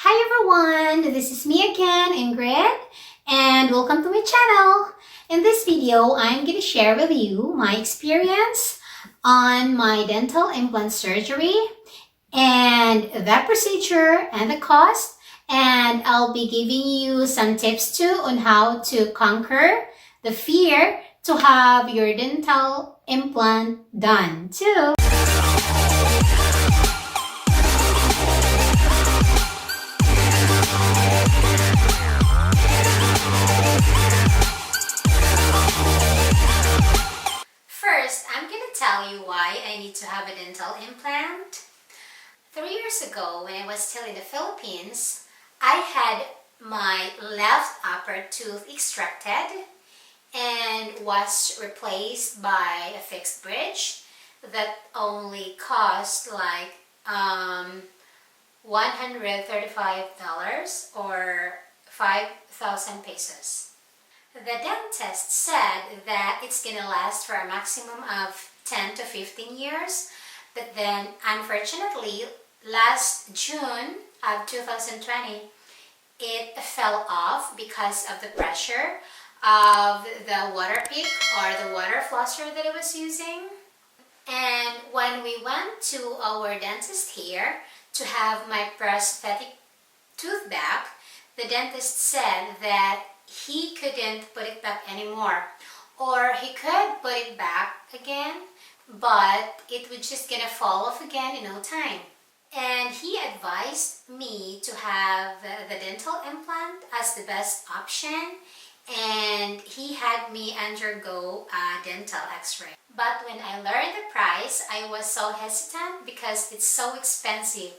Hi everyone, this is me again, Ingrid, and welcome to my channel. In this video, I'm going to share with you my experience on my dental implant surgery and the procedure and the cost, and I'll be giving you some tips too on how to conquer the fear to have your dental implant done too. First, I'm going to tell you why I need to have a dental implant. 3 years ago, when I was still in the Philippines, I had my left upper tooth extracted and was replaced by a fixed bridge that only cost like $135 or 5,000 pesos. The dentist said that it's gonna last for a maximum of 10 to 15 years, but then unfortunately last June of 2020 it fell off because of the pressure of the water pick or the water flosser that I was using. And when we went to our dentist here to have my prosthetic tooth back, the dentist said that he couldn't put it back anymore, or he could put it back again, but it would just gonna fall off again in no time. And he advised me to have the dental implant as the best option, and he had me undergo a dental x-ray. But when I learned the price, I was so hesitant because it's so expensive.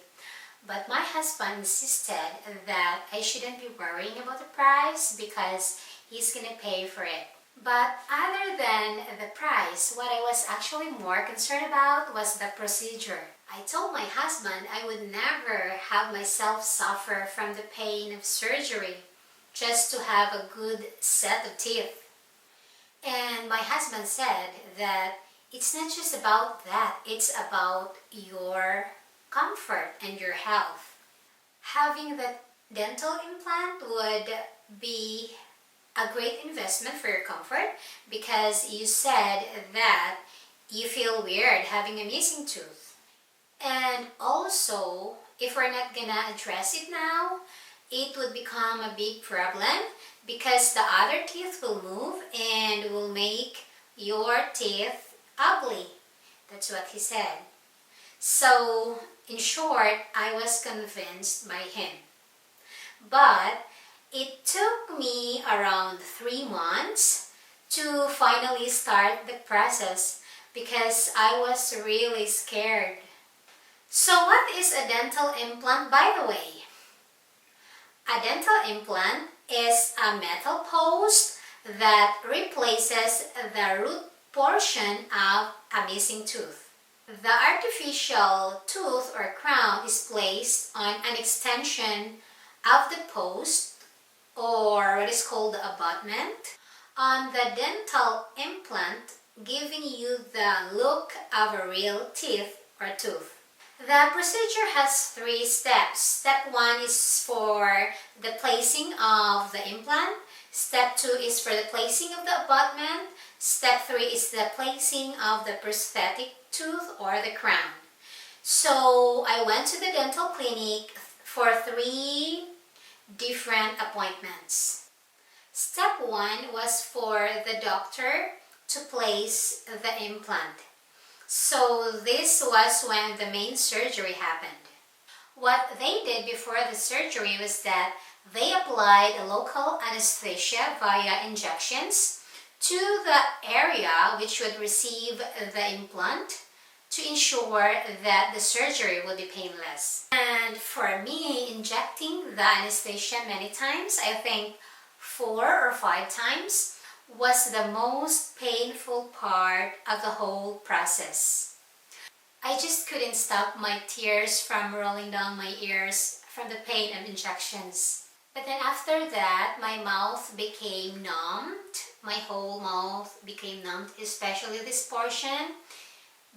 But my husband insisted that I shouldn't be worrying about the price because he's gonna pay for it. But other than the price, what I was actually more concerned about was the procedure. I told my husband I would never have myself suffer from the pain of surgery just to have a good set of teeth. And my husband said that it's not just about that, it's about your comfort and your health. Having the dental implant would be a great investment for your comfort because you said that you feel weird having a missing tooth. And also, if we're not gonna address it now, it would become a big problem because the other teeth will move and will make your teeth ugly. That's what he said. So, in short, I was convinced by him. But it took me around 3 months to finally start the process because I was really scared. So what is a dental implant, by the way? A dental implant is a metal post that replaces the root portion of a missing tooth. The artificial tooth or crown is placed on an extension of the post, or what is called the abutment, on the dental implant, giving you the look of a real teeth or tooth. The procedure has 3 steps. Step 1 is for the placing of the implant. Step 2 is for the placing of the abutment. Step 3 is the placing of the prosthetic tooth or the crown. So I went to the dental clinic for 3 different appointments. Step 1 was for the doctor to place the implant. So this was when the main surgery happened. What they did before the surgery was that they applied a local anesthesia via injections to the area which would receive the implant to ensure that the surgery would be painless. And for me, injecting the anesthesia many times, I think 4 or 5 times, was the most painful part of the whole process. I just couldn't stop my tears from rolling down my ears from the pain of injections. But then after that, my mouth became numbed. My whole mouth became numbed, especially this portion.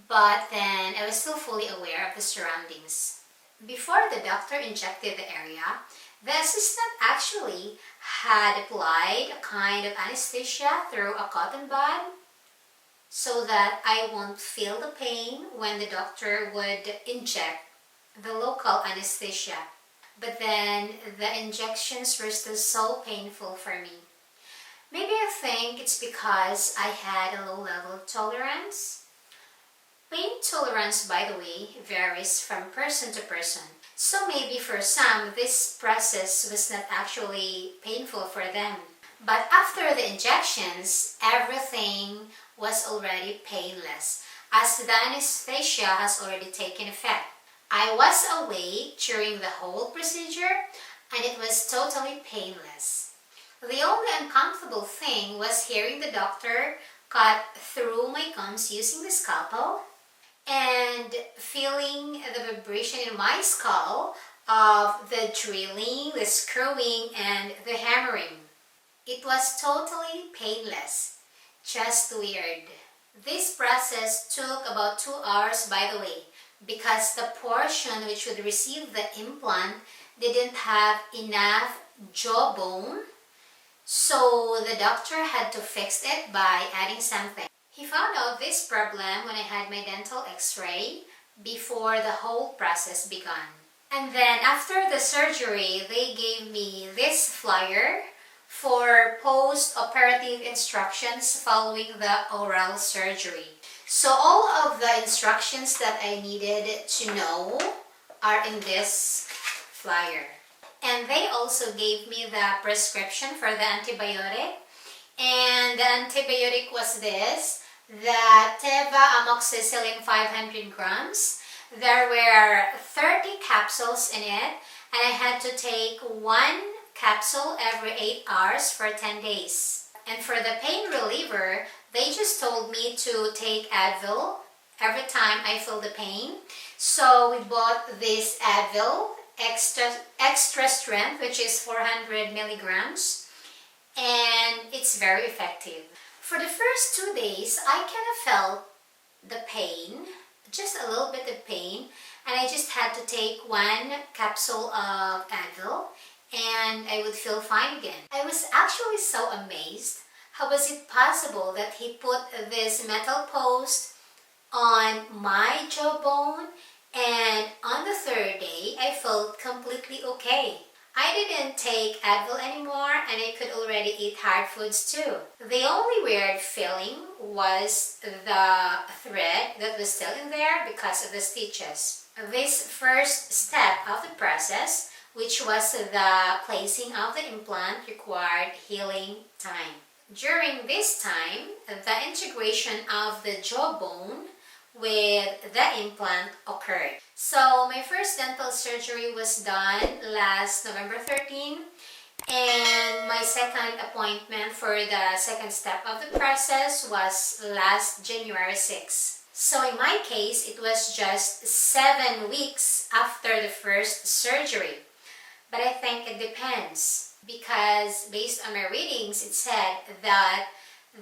But then I was still fully aware of the surroundings. Before the doctor injected the area, The assistant actually had applied a kind of anesthesia through a cotton bud so that I won't feel the pain when the doctor would inject the local anesthesia. But then the injections were still so painful for me. Maybe I think it's because I had a low level of tolerance. Pain tolerance, by the way, varies from person to person. So maybe for some, this process was not actually painful for them. But after the injections, everything was already painless, as the anesthesia has already taken effect. I was awake during the whole procedure, and it was totally painless. The only uncomfortable thing was hearing the doctor cut through my gums using the scalpel and feeling the vibration in my skull of the drilling, the screwing, and the hammering. It was totally painless, just weird. This process took about 2 hours, by the way, because the portion which would receive the implant didn't have enough jawbone, so the doctor had to fix it by adding something. He found out this problem when I had my dental x-ray before the whole process began. And then after the surgery, they gave me this flyer for post-operative instructions following the oral surgery. So all of the instructions that I needed to know are in this flyer. And they also gave me the prescription for the antibiotic. And the antibiotic was this, the Teva amoxicillin 500 grams. There were 30 capsules in it, and I had to take 1 capsule every 8 hours for 10 days. And for the pain reliever, they just told me to take Advil every time I feel the pain. So we bought this Advil extra strength, which is 400 milligrams, and it's very effective. For the first 2 days, I kind of felt the pain, just a little bit of pain, and I just had to take 1 capsule of Advil and I would feel fine again. I was actually so amazed. How was it possible that he put this metal post on my jawbone, and on the 3rd day I felt completely okay. I didn't take Advil anymore, and I could already eat hard foods too. The only weird feeling was the thread that was still in there because of the stitches. This first step of the process, which was the placing of the implant, required healing time. During this time, the integration of the jawbone with the implant occurred. So my first dental surgery was done last November 13, and my second appointment for the second step of the process was last January 6. So in my case, it was just 7 weeks after the first surgery. But I think it depends, because based on my readings, it said that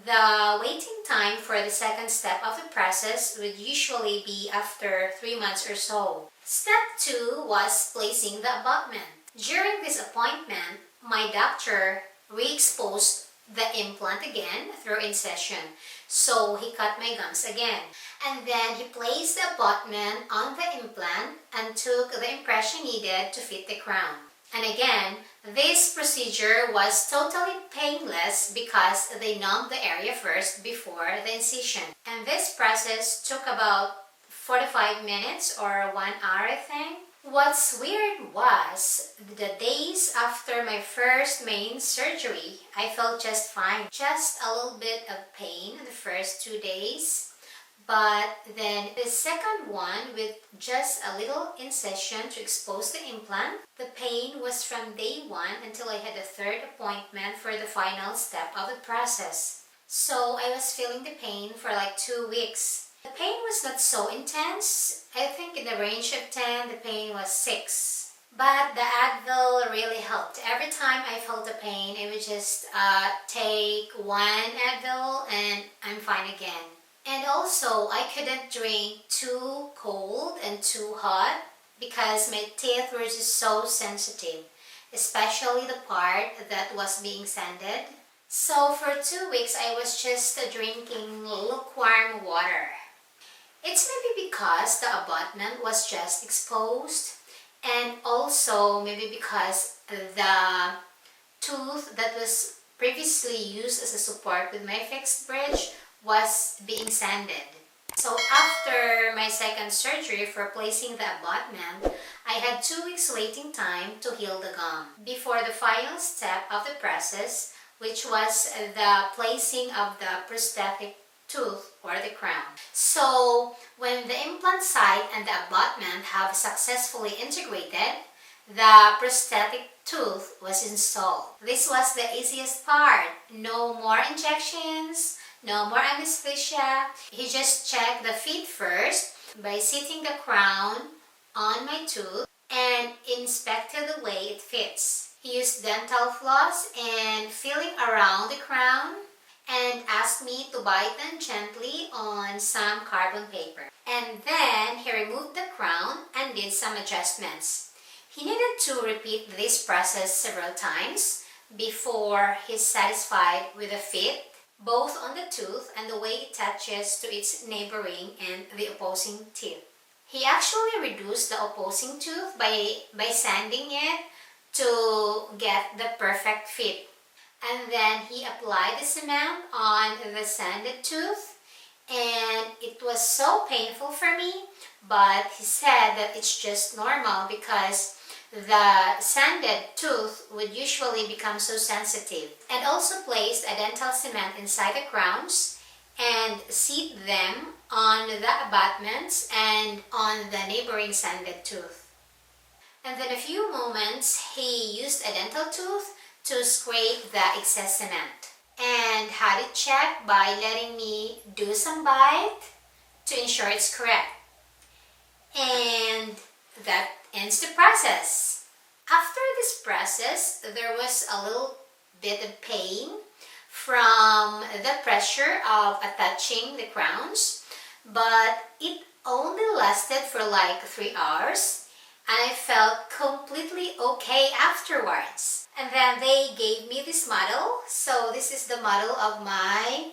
the waiting time for the second step of the process would usually be after 3 months or so. Step 2 was placing the abutment. During this appointment, my doctor re-exposed the implant again through incision. So he cut my gums again. And then he placed the abutment on the implant and took the impression needed to fit the crown. And again, this procedure was totally painless because they numbed the area first before the incision. And this process took about 45 minutes or 1 hour, I think. What's weird was the days after my first main surgery, I felt just fine. Just a little bit of pain the first 2 days. But then the second one, with just a little incision to expose the implant, the pain was from day 1 until I had the 3rd appointment for the final step of the process. So I was feeling the pain for like 2 weeks. The pain was not so intense. I think in the range of 10, the pain was 6. But the Advil really helped. Every time I felt the pain, I would just take 1 Advil and I'm fine again. And also, I couldn't drink too cold and too hot because my teeth were just so sensitive. especially the part that was being sanded. So for 2 weeks, I was just drinking lukewarm water. It's maybe because the abutment was just exposed, and also maybe because the tooth that was previously used as a support with my fixed bridge was being sanded. So after my second surgery for placing the abutment, I had 2 weeks waiting time to heal the gum before the final step of the process, which was the placing of the prosthetic tooth or the crown. So when the implant site and the abutment have successfully integrated, the prosthetic tooth was installed. This was the easiest part. No more injections, no more anesthesia. He just checked the fit first by sitting the crown on my tooth and inspected the way it fits. He used dental floss and feeling around the crown and asked me to bite them gently on some carbon paper. And then he removed the crown and did some adjustments. He needed to repeat this process several times before he's satisfied with the fit, both on the tooth and the way it touches to its neighboring and the opposing teeth. He actually reduced the opposing tooth by sanding it to get the perfect fit. And then he applied the cement on the sanded tooth, and it was so painful for me, but he said that it's just normal because the sanded tooth would usually become so sensitive. And also placed a dental cement inside the crowns and seat them on the abutments and on the neighboring sanded tooth. And then a few moments, he used a dental tooth to scrape the excess cement and had it checked by letting me do some bite to ensure it's correct. And that ends the process. After this process, there was a little bit of pain from the pressure of attaching the crowns, but it only lasted for like 3 hours, and I felt completely okay afterwards. And then they gave me this model. So this is the model of my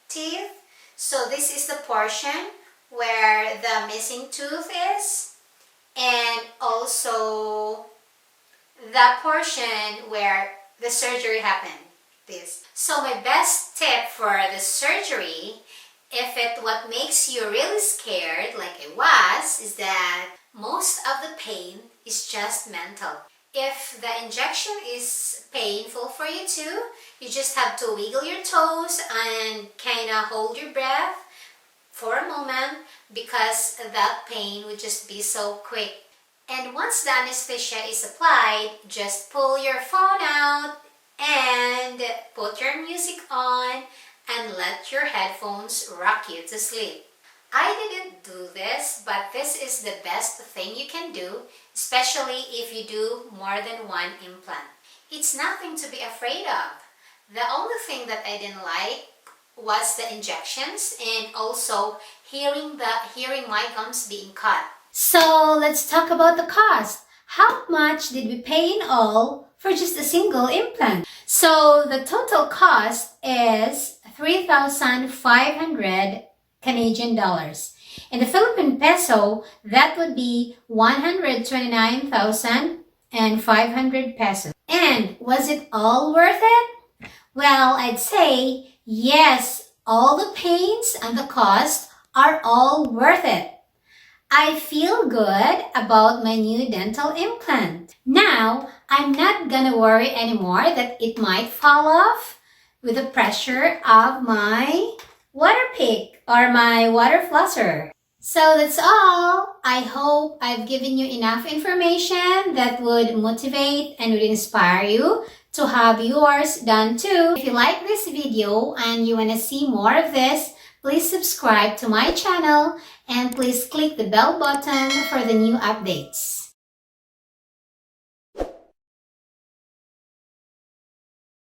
teeth. So this is the portion where the missing tooth is, and also the portion where the surgery happened. This. So my best tip for the surgery, if it what makes you really scared like I was, is that most of the pain is just mental. If the injection is painful for you too, you just have to wiggle your toes and kind of hold your breath for a moment because that pain would just be so quick. And once the anesthesia is applied, just pull your phone out and put your music on and let your headphones rock you to sleep. I didn't do this, but this is the best thing you can do, especially if you do more than one implant. It's nothing to be afraid of. The only thing that I didn't like was the injections and also hearing my gums being cut. So let's talk about the cost. How much did we pay in all for just a single implant? So the total cost is 3,500 Canadian dollars. In the Philippine peso, that would be 129,500 pesos. And was it all worth it? Well, I'd say yes, all the pains and the cost are all worth it. I feel good about my new dental implant. Now, I'm not gonna worry anymore that it might fall off with the pressure of my water pick or my water flosser. So that's all. I hope I've given you enough information that would motivate and would inspire you to have yours done too. If you like this video and you want to see more of this, please subscribe to my channel and please click the bell button for the new updates.